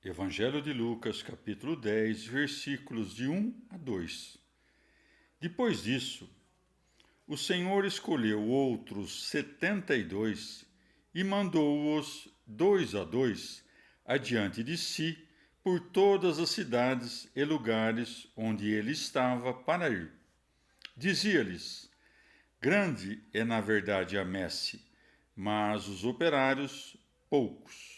Evangelho de Lucas, capítulo 10, versículos de 1 a 2. Depois disso, o Senhor escolheu outros 72 e mandou-os 2 a 2 adiante de si por todas as cidades e lugares onde ele estava para ir. Dizia-lhes: Grande é na verdade a messe, mas os operários poucos.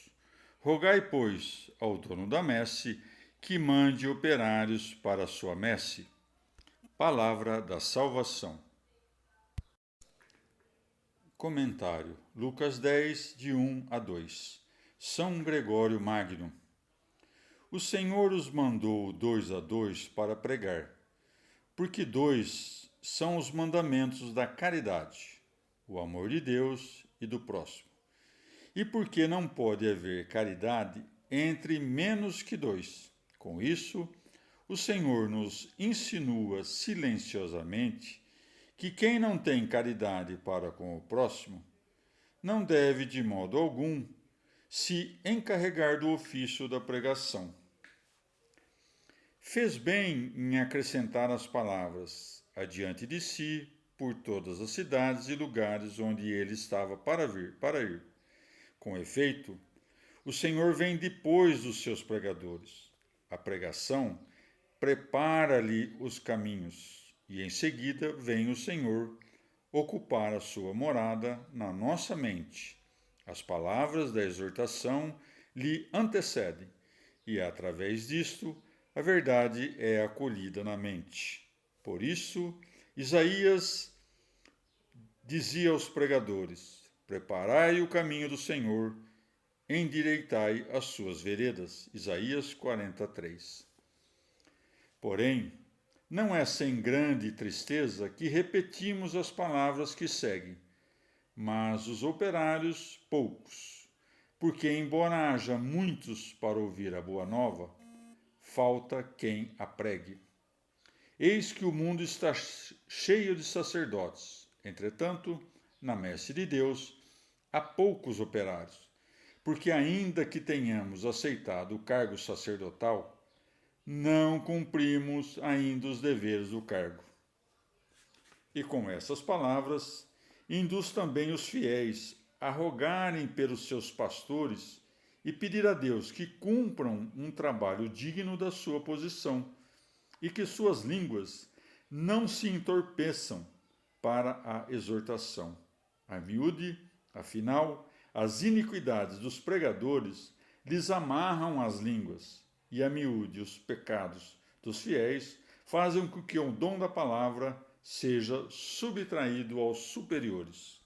Rogai, pois, ao dono da messe que mande operários para a sua messe. Palavra da salvação. Comentário. Lucas 10, de 1 a 2. São Gregório Magno. O Senhor os mandou 2 a 2 para pregar, porque 2 são os mandamentos da caridade, o amor de Deus e do próximo. E porque não pode haver caridade entre menos que 2. Com isso, o Senhor nos insinua silenciosamente que quem não tem caridade para com o próximo não deve, de modo algum, se encarregar do ofício da pregação. Fez bem em acrescentar as palavras adiante de si por todas as cidades e lugares onde ele estava para ir. Com efeito, o Senhor vem depois dos seus pregadores. A pregação prepara-lhe os caminhos, e em seguida vem o Senhor ocupar a sua morada na nossa mente. As palavras da exortação lhe antecedem, e através disto a verdade é acolhida na mente. Por isso, Isaías dizia aos pregadores: Preparai o caminho do Senhor, endireitai as suas veredas. Isaías 43. Porém, não é sem grande tristeza que repetimos as palavras que seguem, mas os operários poucos, porque embora haja muitos para ouvir a boa nova, falta quem a pregue. Eis que o mundo está cheio de sacerdotes, entretanto, na messe de Deus, há poucos operários, porque ainda que tenhamos aceitado o cargo sacerdotal, não cumprimos ainda os deveres do cargo. E com essas palavras, induz também os fiéis a rogarem pelos seus pastores e pedir a Deus que cumpram um trabalho digno da sua posição e que suas línguas não se entorpeçam para a exortação. A miúde, afinal, as iniquidades dos pregadores lhes amarram as línguas, e a miúde os pecados dos fiéis fazem com que o dom da palavra seja subtraído aos superiores.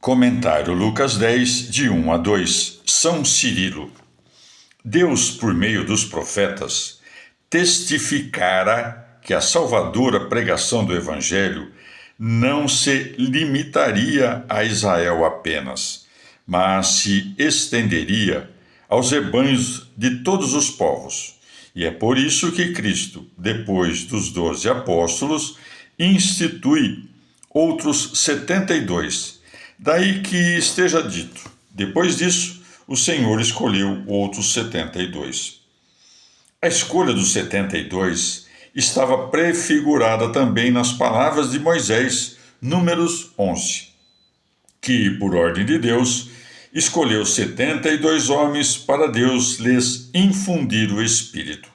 Comentário Lucas 10, de 1 a 2. São Cirilo. Deus, por meio dos profetas, testificara que a salvadora pregação do Evangelho não se limitaria a Israel apenas, mas se estenderia aos rebanhos de todos os povos. E é por isso que Cristo, depois dos 12 apóstolos, institui outros 72. Daí que esteja dito: depois disso, o Senhor escolheu outros 72. A escolha dos 72 estava prefigurada também nas palavras de Moisés, Números 11, que, por ordem de Deus, escolheu 72 homens para Deus lhes infundir o Espírito.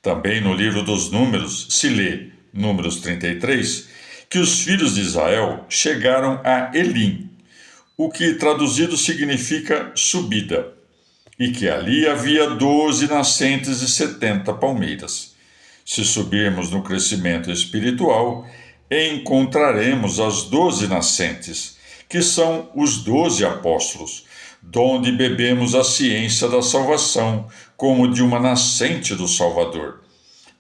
Também no livro dos Números se lê, Números 33, que os filhos de Israel chegaram a Elim, o que traduzido significa subida, e que ali havia 12 nascentes e 70 palmeiras. Se subirmos no crescimento espiritual, encontraremos as 12 nascentes, que são os 12 apóstolos, donde bebemos a ciência da salvação como de uma nascente do Salvador,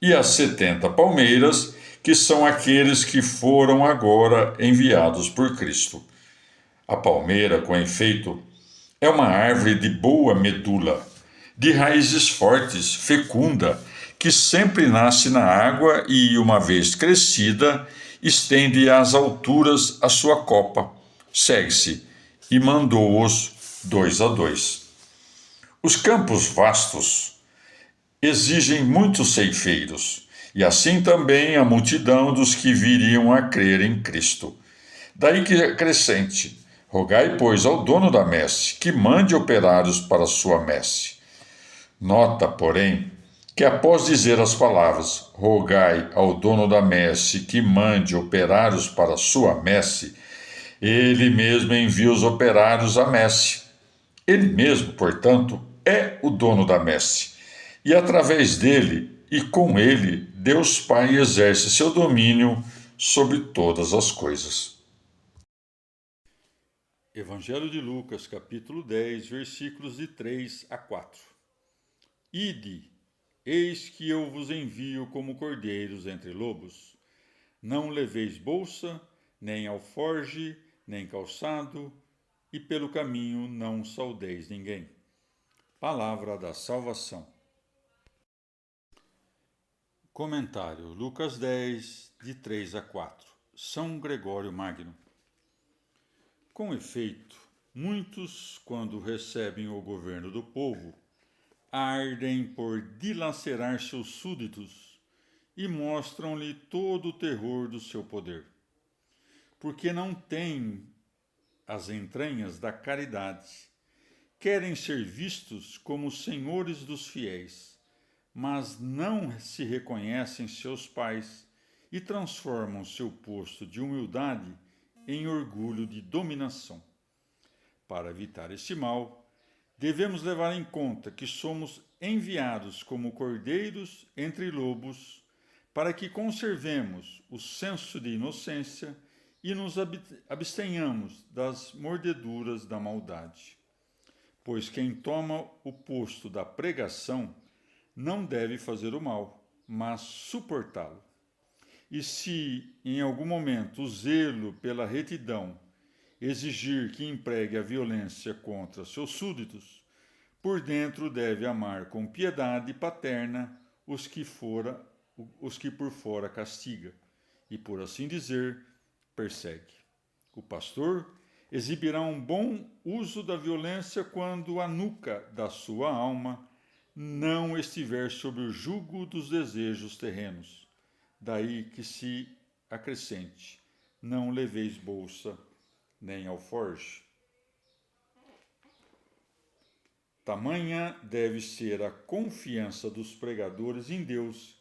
e as 70 palmeiras, que são aqueles que foram agora enviados por Cristo. A palmeira, com efeito, é uma árvore de boa medula, de raízes fortes, fecunda, que sempre nasce na água e, uma vez crescida, estende às alturas a sua copa. Segue-se, e mandou-os 2 a 2. Os campos vastos exigem muitos ceifeiros, e assim também a multidão dos que viriam a crer em Cristo. Daí que acrescente: rogai, pois, ao dono da messe, que mande operários para a sua messe. Nota, porém, que após dizer as palavras: rogai ao dono da messe que mande operários para a sua messe, ele mesmo envia os operários à messe. Ele mesmo, portanto, é o dono da messe. E através dele e com ele, Deus Pai exerce seu domínio sobre todas as coisas. Evangelho de Lucas, capítulo 10, versículos de 3 a 4. Ide, eis que eu vos envio como cordeiros entre lobos. Não leveis bolsa, nem alforge, nem calçado, e pelo caminho não saudeis ninguém. Palavra da salvação. Comentário: Lucas 10, de 3 a 4. São Gregório Magno. Com efeito, muitos, quando recebem o governo do povo, ardem por dilacerar seus súditos e mostram-lhe todo o terror do seu poder, porque não têm as entranhas da caridade. Querem ser vistos como senhores dos fiéis, mas não se reconhecem seus pais e transformam seu posto de humildade em orgulho de dominação. Para evitar este mal, devemos levar em conta que somos enviados como cordeiros entre lobos para que conservemos o senso de inocência e nos abstenhamos das mordeduras da maldade. Pois quem toma o posto da pregação não deve fazer o mal, mas suportá-lo. E se, em algum momento, o zelo pela retidão exigir que empregue a violência contra seus súditos, por dentro deve amar com piedade paterna os que por fora castiga, e, por assim dizer, persegue. O pastor exibirá um bom uso da violência quando a nuca da sua alma não estiver sob o jugo dos desejos terrenos. Daí que se acrescente: não leveis bolsa nem alforje. Tamanha deve ser a confiança dos pregadores em Deus,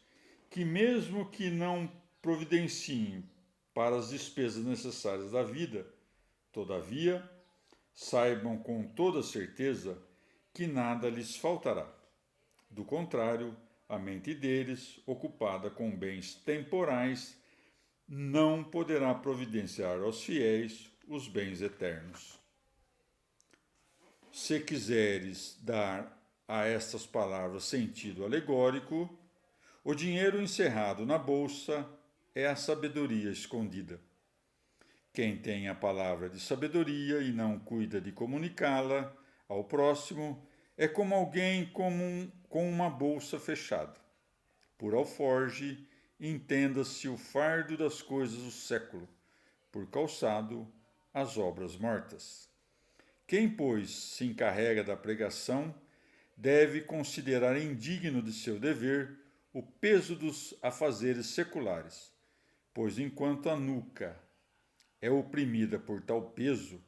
que, mesmo que não providenciem para as despesas necessárias da vida, todavia, saibam com toda certeza que nada lhes faltará. Do contrário, a mente deles, ocupada com bens temporais, não poderá providenciar aos fiéis os bens eternos. Se quiseres dar a estas palavras sentido alegórico, o dinheiro encerrado na bolsa é a sabedoria escondida. Quem tem a palavra de sabedoria e não cuida de comunicá-la ao próximo é como alguém com uma bolsa fechada. Por alforge, entenda-se o fardo das coisas do século, por calçado, as obras mortas. Quem, pois, se encarrega da pregação, deve considerar indigno de seu dever o peso dos afazeres seculares, pois enquanto a nuca é oprimida por tal peso,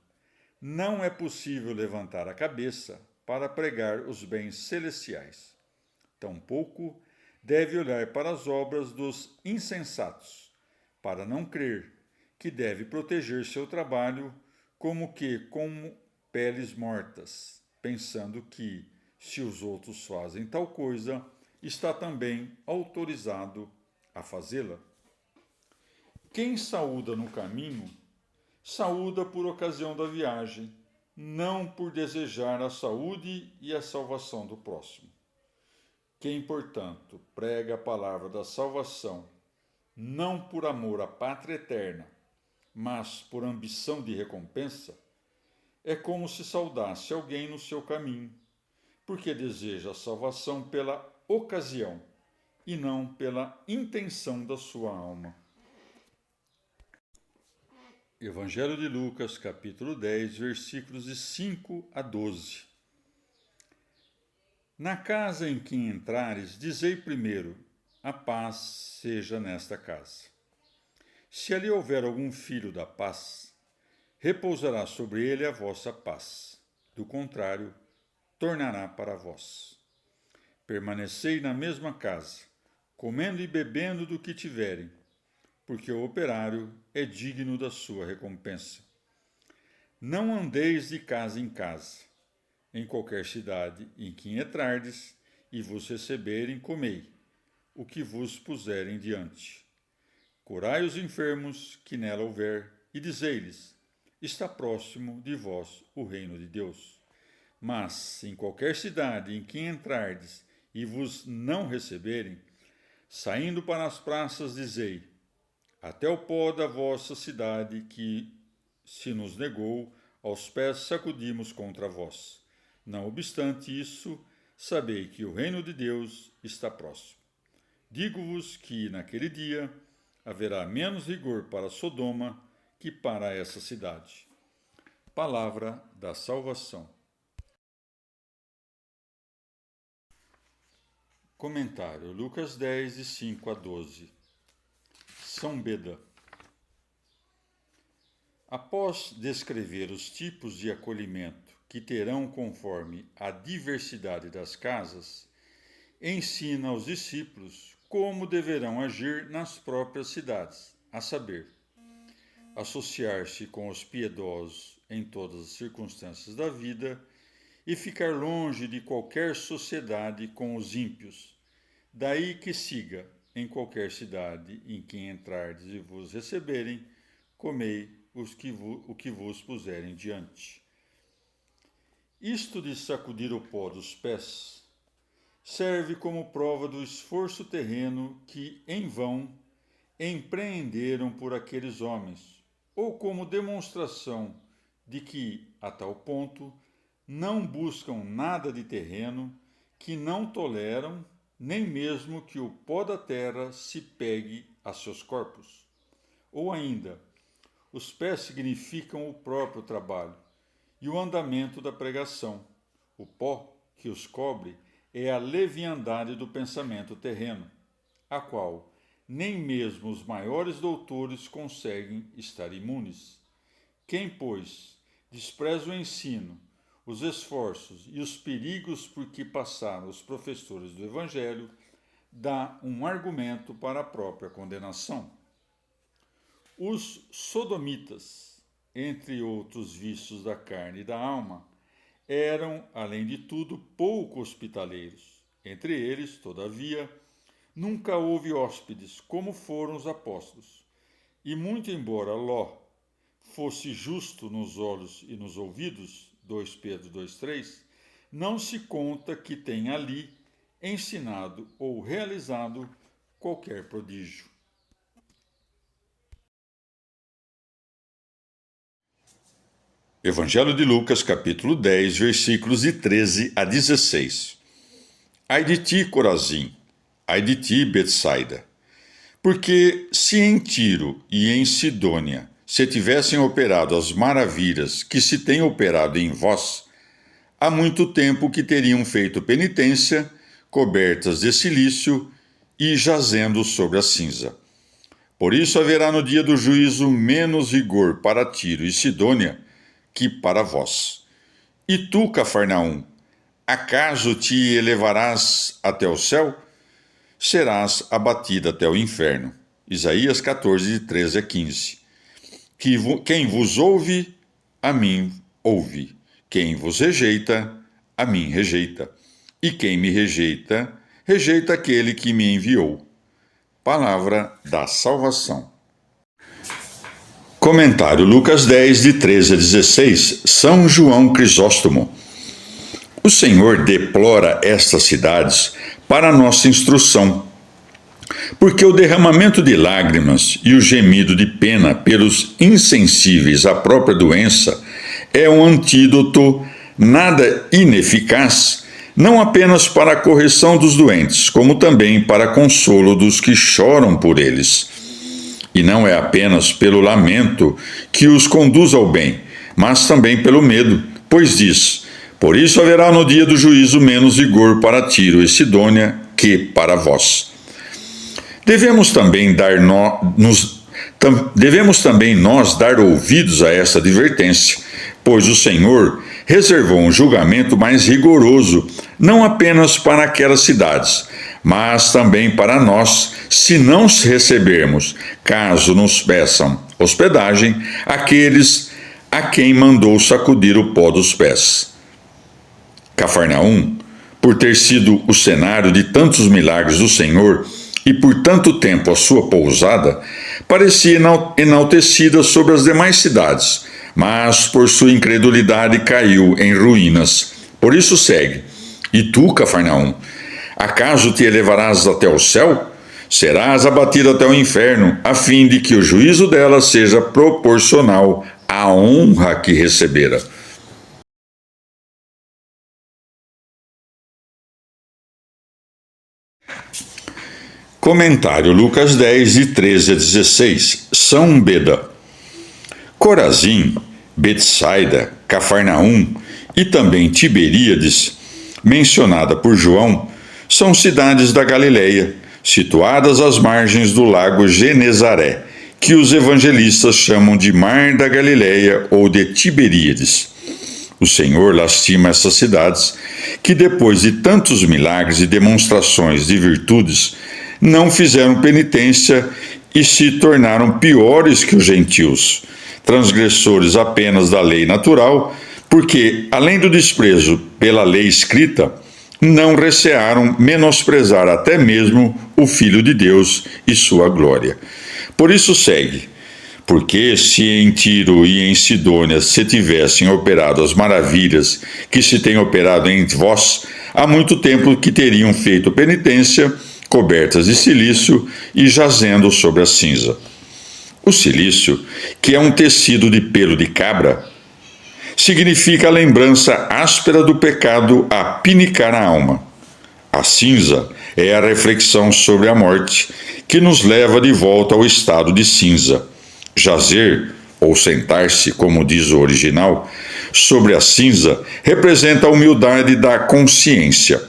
não é possível levantar a cabeça para pregar os bens celestiais. Tampouco deve olhar para as obras dos insensatos, para não crer que deve proteger seu trabalho como que com peles mortas, pensando que, se os outros fazem tal coisa, está também autorizado a fazê-la. Quem saúda no caminho, saúda por ocasião da viagem, não por desejar a saúde e a salvação do próximo. Quem, portanto, prega a palavra da salvação, não por amor à pátria eterna, mas por ambição de recompensa, é como se saudasse alguém no seu caminho, porque deseja a salvação pela ocasião e não pela intenção da sua alma. Evangelho de Lucas, capítulo 10, versículos de 5 a 12. Na casa em que entrares, dizei primeiro: a paz seja nesta casa. Se ali houver algum filho da paz, repousará sobre ele a vossa paz. Do contrário, tornará para vós. Permanecei na mesma casa, comendo e bebendo do que tiverem, porque o operário é digno da sua recompensa. Não andeis de casa em casa. Em qualquer cidade em que entrardes e vos receberem, comei o que vos puserem diante. Curai os enfermos que nela houver, e dizei-lhes: está próximo de vós o reino de Deus. Mas, em qualquer cidade em que entrardes e vos não receberem, saindo para as praças, dizei: até o pó da vossa cidade que se nos negou, aos pés sacudimos contra vós. Não obstante isso, sabei que o reino de Deus está próximo. Digo-vos que, naquele dia, haverá menos rigor para Sodoma que para essa cidade. Palavra da salvação. Comentário: Lucas 10, de 5 a 12. São Beda. Após descrever os tipos de acolhimento que terão conforme a diversidade das casas, ensina aos discípulos como deverão agir nas próprias cidades, a saber, associar-se com os piedosos em todas as circunstâncias da vida e ficar longe de qualquer sociedade com os ímpios. Daí que siga, em qualquer cidade em que entrardes e vos receberem, comei o que vos puserem diante. Isto de sacudir o pó dos pés serve como prova do esforço terreno que, em vão, empreenderam por aqueles homens, ou como demonstração de que, a tal ponto, não buscam nada de terreno, que não toleram nem mesmo que o pó da terra se pegue a seus corpos. Ou ainda, os pés significam o próprio trabalho e o andamento da pregação. O pó que os cobre é a leviandade do pensamento terreno, a qual nem mesmo os maiores doutores conseguem estar imunes. Quem, pois, despreza o ensino, os esforços e os perigos por que passaram os professores do Evangelho, dá um argumento para a própria condenação. Os sodomitas, entre outros vícios da carne e da alma, eram, além de tudo, pouco hospitaleiros. Entre eles, todavia, nunca houve hóspedes, como foram os apóstolos. E muito embora Ló fosse justo nos olhos e nos ouvidos, 2 Pedro 2,3, não se conta que tenha ali ensinado ou realizado qualquer prodígio. Evangelho de Lucas, capítulo 10, versículos de 13 a 16. Ai de ti, Corazim, ai de ti, Betsaida, porque se em Tiro e em Sidônia se tivessem operado as maravilhas que se têm operado em vós, há muito tempo que teriam feito penitência, cobertas de cilício e jazendo sobre a cinza. Por isso haverá no dia do juízo menos rigor para Tiro e Sidônia que para vós. E tu, Cafarnaum, acaso te elevarás até o céu? Serás abatida até o inferno. Isaías 14, de 13 a 15. Quem vos ouve, a mim ouve. Quem vos rejeita, a mim rejeita. E quem me rejeita, rejeita aquele que me enviou. Palavra da salvação. Comentário Lucas 10, de 13 a 16, São João Crisóstomo. O Senhor deplora estas cidades para nossa instrução, porque o derramamento de lágrimas e o gemido de pena pelos insensíveis à própria doença é um antídoto nada ineficaz, não apenas para a correção dos doentes, como também para consolo dos que choram por eles. E não é apenas pelo lamento que os conduz ao bem, mas também pelo medo, pois diz: Por isso haverá no dia do juízo menos vigor para Tiro e Sidônia que para vós. Devemos também nós dar ouvidos a essa advertência, pois o Senhor reservou um julgamento mais rigoroso, não apenas para aquelas cidades, mas também para nós, se não recebermos, caso nos peçam hospedagem, aqueles a quem mandou sacudir o pó dos pés. Cafarnaum, por ter sido o cenário de tantos milagres do Senhor e por tanto tempo a sua pousada, parecia enaltecida sobre as demais cidades, mas por sua incredulidade caiu em ruínas. Por isso segue. E tu, Cafarnaum, acaso te elevarás até o céu? Serás abatido até o inferno, a fim de que o juízo dela seja proporcional à honra que recebera. Comentário Lucas 10, de 13 a 16. São Beda. Corazim, Betsaida, Cafarnaum e também Tiberíades, mencionada por João, são cidades da Galileia, situadas às margens do lago Genezaré, que os evangelistas chamam de Mar da Galileia ou de Tiberíades. O Senhor lastima essas cidades, que depois de tantos milagres e demonstrações de virtudes, não fizeram penitência e se tornaram piores que os gentios, transgressores apenas da lei natural, porque, além do desprezo pela lei escrita, não recearam menosprezar até mesmo o Filho de Deus e sua glória. Por isso segue. Porque se em Tiro e em Sidônia se tivessem operado as maravilhas que se têm operado entre vós, há muito tempo que teriam feito penitência, cobertas de cilício e jazendo sobre a cinza. O cilício, que é um tecido de pelo de cabra, significa a lembrança áspera do pecado a pinicar a alma. A cinza é a reflexão sobre a morte, que nos leva de volta ao estado de cinza. Jazer, ou sentar-se, como diz o original, sobre a cinza, representa a humildade da consciência.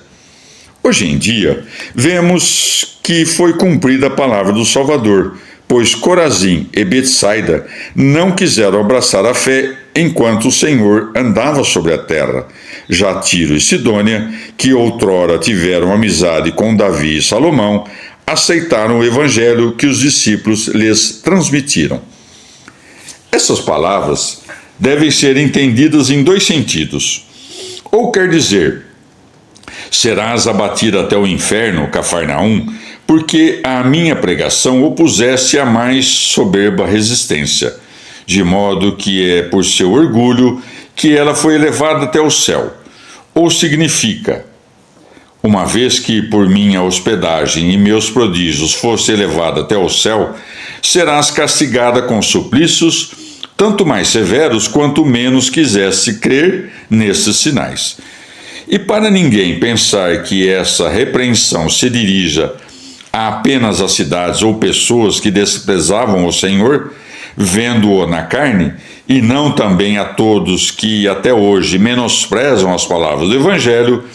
Hoje em dia, vemos que foi cumprida a palavra do Salvador, pois Corazim e Betsaida não quiseram abraçar a fé enquanto o Senhor andava sobre a terra. Já Tiro e Sidônia, que outrora tiveram amizade com Davi e Salomão, aceitaram o evangelho que os discípulos lhes transmitiram. Essas palavras devem ser entendidas em dois sentidos. Ou quer dizer, serás abatido até o inferno, Cafarnaum, porque a minha pregação opusesse a mais soberba resistência, de modo que é por seu orgulho que ela foi elevada até o céu. Ou significa, uma vez que por minha hospedagem e meus prodígios fosse elevada até o céu, serás castigada com suplícios, tanto mais severos quanto menos quisesse crer nesses sinais. E para ninguém pensar que essa repreensão se dirija a apenas as cidades ou pessoas que desprezavam o Senhor, vendo-o na carne, e não também a todos que até hoje menosprezam as palavras do Evangelho,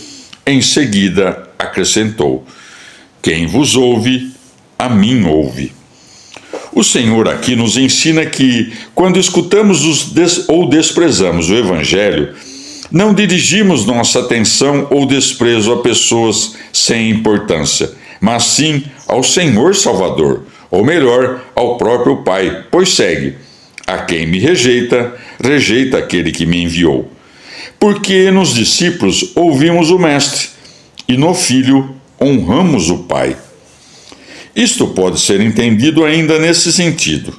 em seguida acrescentou: quem vos ouve, a mim ouve. O Senhor aqui nos ensina que, quando escutamos ou desprezamos o Evangelho, não dirigimos nossa atenção ou desprezo a pessoas sem importância, mas sim ao Senhor Salvador, ou melhor, ao próprio Pai, pois segue: a quem me rejeita, rejeita aquele que me enviou. Porque nos discípulos ouvimos o Mestre, e no Filho honramos o Pai. Isto pode ser entendido ainda nesse sentido.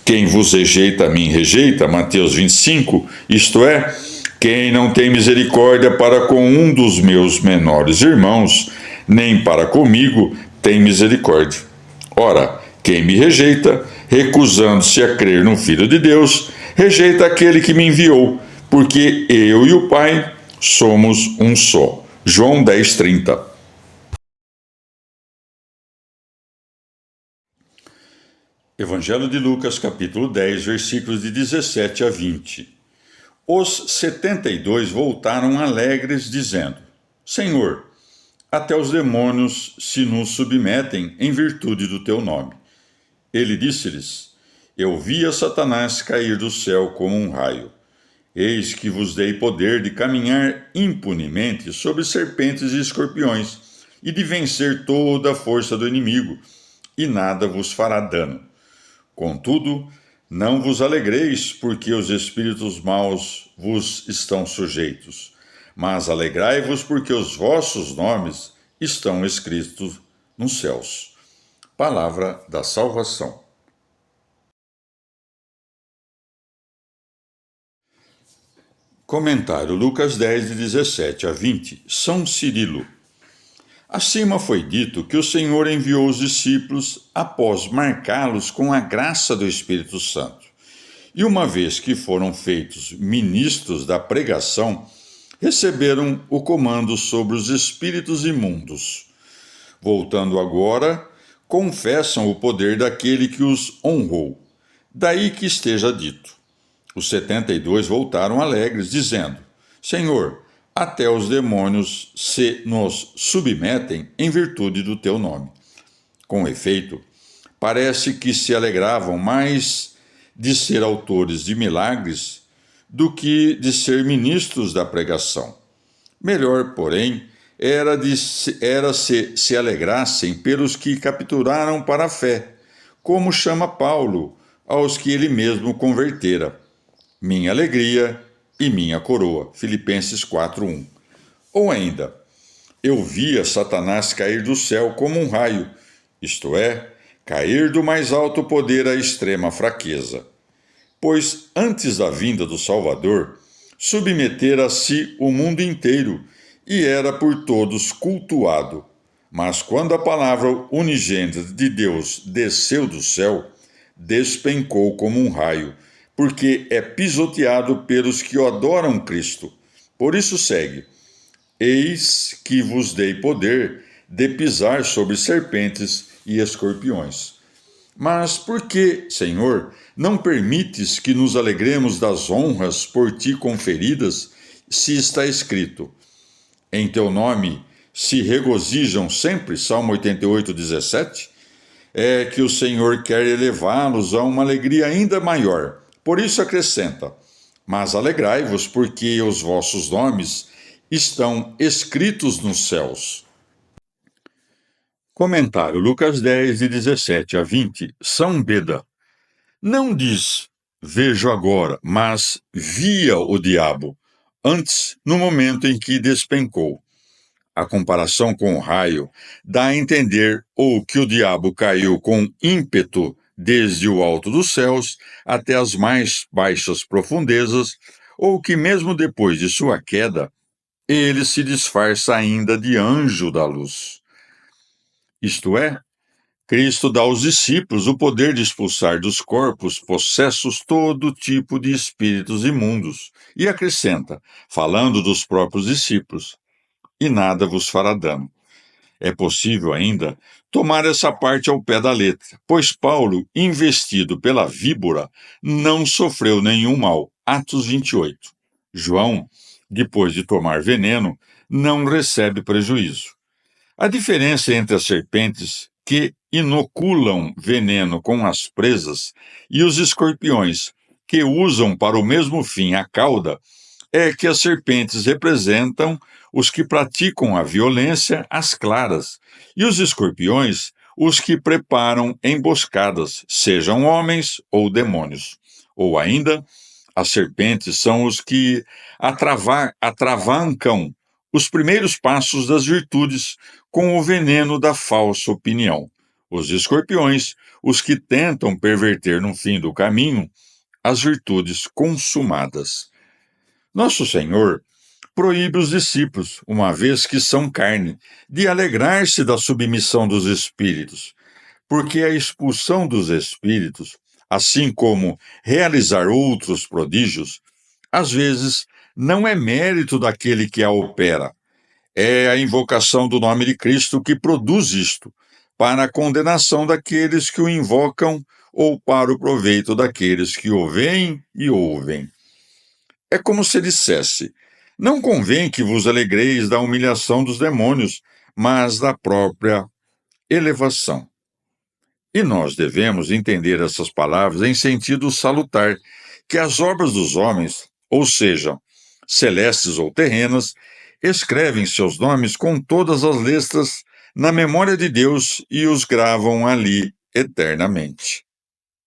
Quem vos rejeita, a mim rejeita, Mateus 25, isto é, quem não tem misericórdia para com um dos meus menores irmãos, nem para comigo tem misericórdia. Ora, quem me rejeita, recusando-se a crer no Filho de Deus, rejeita aquele que me enviou, porque eu e o Pai somos um só. João 10:30. Evangelho de Lucas, capítulo 10, versículos de 17 a 20. Os 72 voltaram alegres, dizendo: Senhor, até os demônios se nos submetem em virtude do teu nome. Ele disse-lhes: Eu vi a Satanás cair do céu como um raio. Eis que vos dei poder de caminhar impunemente sobre serpentes e escorpiões, e de vencer toda a força do inimigo, e nada vos fará dano. Contudo, não vos alegreis, porque os espíritos maus vos estão sujeitos, mas alegrai-vos, porque os vossos nomes estão escritos nos céus. Palavra da salvação. Comentário Lucas 10, de 17 a 20. São Cirilo. Acima foi dito que o Senhor enviou os discípulos após marcá-los com a graça do Espírito Santo. E uma vez que foram feitos ministros da pregação, receberam o comando sobre os espíritos imundos. Voltando agora, confessam o poder daquele que os honrou. Daí que esteja dito. Os 72 voltaram alegres, dizendo: Senhor, até os demônios se nos submetem em virtude do teu nome. Com efeito, parece que se alegravam mais de ser autores de milagres do que de ser ministros da pregação. Melhor, porém, era se alegrassem pelos que capturaram para a fé, como chama Paulo aos que ele mesmo convertera. Minha alegria e minha coroa. Filipenses 4:1. Ou ainda, eu via Satanás cair do céu como um raio, isto é, cair do mais alto poder à extrema fraqueza. Pois antes da vinda do Salvador, submetera a si o mundo inteiro e era por todos cultuado. Mas quando a palavra unigênita de Deus desceu do céu, despencou como um raio, porque é pisoteado pelos que o adoram Cristo. Por isso segue: Eis que vos dei poder de pisar sobre serpentes e escorpiões. Mas por que, Senhor, não permites que nos alegremos das honras por ti conferidas, se está escrito: Em teu nome se regozijam sempre, Salmo 88, 17? É que o Senhor quer elevá-los a uma alegria ainda maior. Por isso acrescenta: Mas alegrai-vos, porque os vossos nomes estão escritos nos céus. Comentário Lucas 10, de 17 a 20. São Beda. Não diz, vejo agora, mas via o diabo, antes, no momento em que despencou. A comparação com o raio dá a entender ou que o diabo caiu com ímpeto desde o alto dos céus até as mais baixas profundezas, ou que mesmo depois de sua queda, ele se disfarça ainda de anjo da luz. Isto é, Cristo dá aos discípulos o poder de expulsar dos corpos possessos todo tipo de espíritos imundos, e acrescenta, falando dos próprios discípulos: E nada vos fará dano. É possível ainda tomar essa parte ao pé da letra, pois Paulo, investido pela víbora, não sofreu nenhum mal. Atos 28. João, depois de tomar veneno, não recebe prejuízo. A diferença entre as serpentes, que inoculam veneno com as presas, e os escorpiões, que usam para o mesmo fim a cauda, é que as serpentes representam os que praticam a violência às claras, e os escorpiões, os que preparam emboscadas, sejam homens ou demônios. Ou ainda, as serpentes são os que atravancam os primeiros passos das virtudes com o veneno da falsa opinião. Os escorpiões, os que tentam perverter no fim do caminho as virtudes consumadas. Nosso Senhor proíbe os discípulos, uma vez que são carne, de alegrar-se da submissão dos espíritos, porque a expulsão dos espíritos, assim como realizar outros prodígios, às vezes não é mérito daquele que a opera. É a invocação do nome de Cristo que produz isto, para a condenação daqueles que o invocam ou para o proveito daqueles que o veem e ouvem. É como se dissesse: não convém que vos alegreis da humilhação dos demônios, mas da própria elevação. E nós devemos entender essas palavras em sentido salutar, que as obras dos homens, ou sejam, celestes ou terrenas, escrevem seus nomes com todas as letras na memória de Deus e os gravam ali eternamente.